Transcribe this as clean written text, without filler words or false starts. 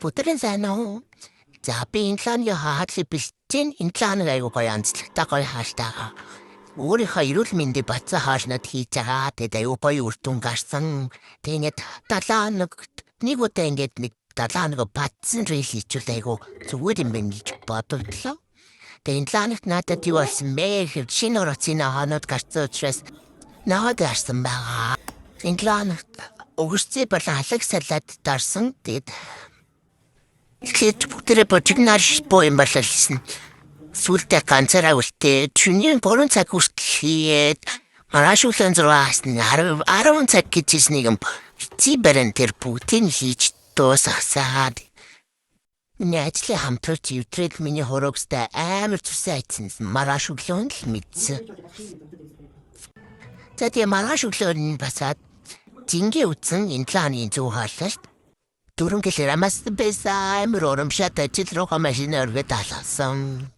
Бүтрэн сайн уу? За би энэ лааны хаадлыг бэлтэн энэ лааны аягүй гоё амжилттай гоё хаалтаа. Өөрийнхөө эрүүл мэндийг бацаа хаалнад хийж байгаа. Тэгээд аягүй гоё үр дүн гарсан. Тэгээд нэг удаа ингээд нэг 7 бацсан рeel хийчихвэл аягүй зүгээр юм байна гэж бодогдлоо. Тэгээд энэ лаанад надад юу болсон бэ гэвэл шинэ ороцын хаанууд гарсан учраас наваад гарсан байгаа. Энэ лаанад өгсцээ болон халаг салаад дарсан. Тэгээд бүгдээ бочигнаш боо юм бололсон. Сүлдээ ганцаараа үлдээ. Чиний 3 цаг хүртэл маргааш өглөө 6-аас 10 цаг гэж нэг юм циберэн тэр бүгдийг хийж дуусгасаад. Миний ажлын хамтрагч Ютрэл миний хорогстой амар зүсээ айцсан. Маргааш өглөө л мэдсэн. За тийм маргааш өглөө нь басаад зингээ үтсэн энэ лааны зүү хаалт. Дөрөнгө гэлээр амаас байсан амар урамшаад ажил руугаа машин өргөд алгасан.